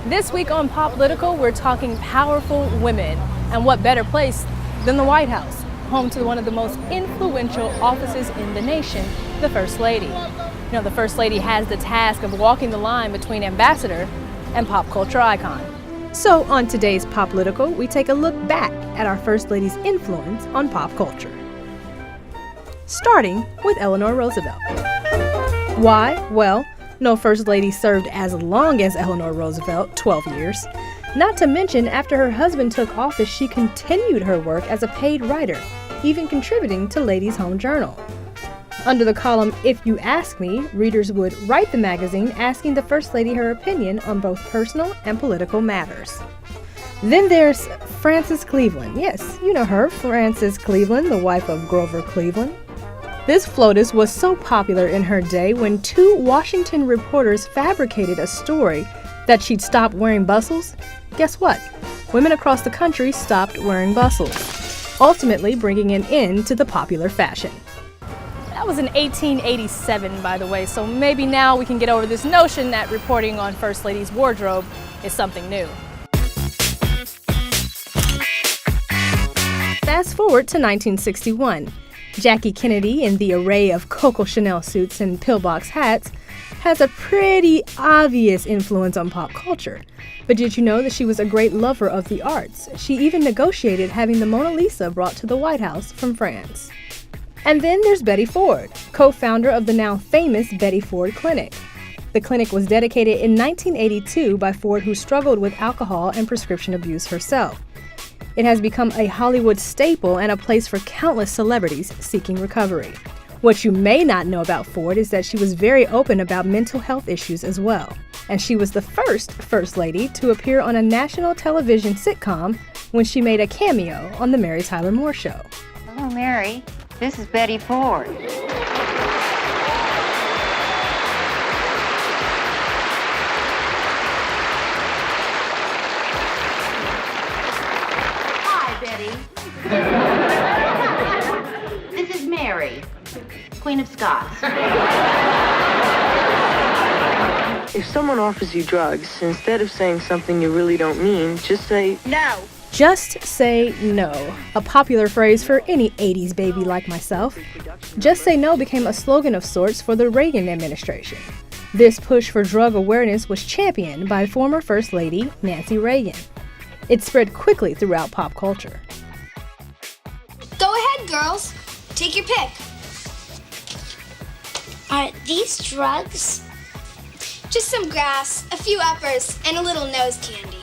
This week on Poplitical, we're talking powerful women, and what better place than the White House, home to one of the most influential offices in the nation, the First Lady. You know, the First Lady has the task of walking the line between ambassador and pop culture icon. So on today's Poplitical, we take a look back at our First Lady's influence on pop culture. Starting with Eleanor Roosevelt. Why? Well, no First Lady served as long as Eleanor Roosevelt, 12 years. Not to mention, after her husband took office, she continued her work as a paid writer, even contributing to Ladies' Home Journal. Under the column If You Ask Me, readers would write the magazine asking the First Lady her opinion on both personal and political matters. Then there's Frances Cleveland. Yes, you know her, Frances Cleveland, the wife of Grover Cleveland. This FLOTUS was so popular in her day when two Washington reporters fabricated a story that she'd stopped wearing bustles. Guess what? Women across the country stopped wearing bustles, ultimately bringing an end to the popular fashion. That was in 1887, by the way, so maybe now we can get over this notion that reporting on First Lady's wardrobe is something new. Fast forward to 1961. Jackie Kennedy, in the array of Coco Chanel suits and pillbox hats, has a pretty obvious influence on pop culture. But did you know that she was a great lover of the arts? She even negotiated having the Mona Lisa brought to the White House from France. And then there's Betty Ford, co-founder of the now famous Betty Ford Clinic. The clinic was dedicated in 1982 by Ford, who struggled with alcohol and prescription abuse herself. It has become a Hollywood staple and a place for countless celebrities seeking recovery. What you may not know about Ford is that she was very open about mental health issues as well. And she was the First Lady to appear on a national television sitcom when she made a cameo on The Mary Tyler Moore Show. Hello, Mary. This is Betty Ford. Hi, Betty. This is Mary, Queen of Scots. If someone offers you drugs, instead of saying something you really don't mean, just say no. Just say no, a popular phrase for any 80s baby like myself. Just say no became a slogan of sorts for the Reagan administration. This push for drug awareness was championed by former First Lady Nancy Reagan. It spread quickly throughout pop culture. Go ahead, girls. Take your pick. Are these drugs? Just some grass, a few uppers, and a little nose candy.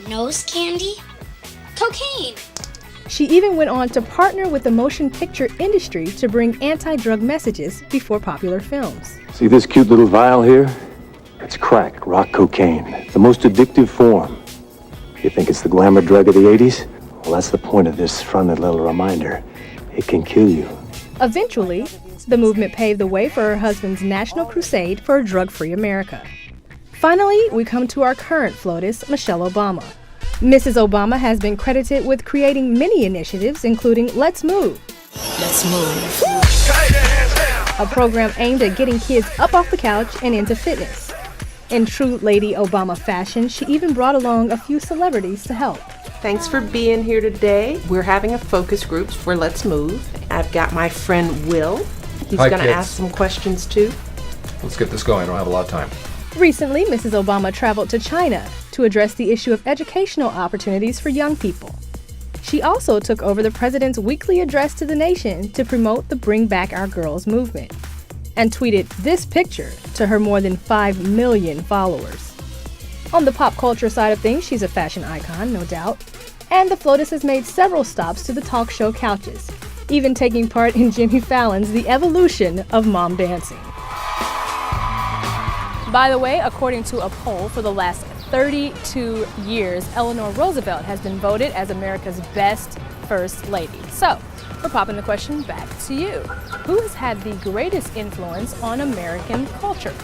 Nose candy? Cocaine! She even went on to partner with the motion picture industry to bring anti-drug messages before popular films. See this cute little vial here? It's crack, rock cocaine, the most addictive form. You think it's the glamour drug of the 80s? Well, that's the point of this fronted little reminder. It can kill you. Eventually, the movement paved the way for her husband's national crusade for a drug-free America. Finally, we come to our current FLOTUS, Michelle Obama. Mrs. Obama has been credited with creating many initiatives, including Let's Move. Let's move. A program aimed at getting kids up off the couch and into fitness. In true Lady Obama fashion, she even brought along a few celebrities to help. Thanks for being here today. We're having a focus group for Let's Move. I've got my friend Will. He's going to ask some questions too. Let's get this going. I don't have a lot of time. Recently, Mrs. Obama traveled to China to address the issue of educational opportunities for young people. She also took over the president's weekly address to the nation to promote the Bring Back Our Girls movement, and tweeted this picture to her more than 5 million followers. On the pop culture side of things, she's a fashion icon, no doubt, and the FLOTUS has made several stops to the talk show couches, even taking part in Jimmy Fallon's The Evolution of Mom Dancing. By the way, according to a poll, for the last 32 years, Eleanor Roosevelt has been voted as America's best First Lady. So, we're popping the question back to you. Who has had the greatest influence on American culture?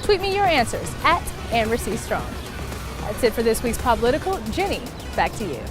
Tweet me your answers at Amber C. Strong. That's it for this week's Poplitical. Jenny, back to you.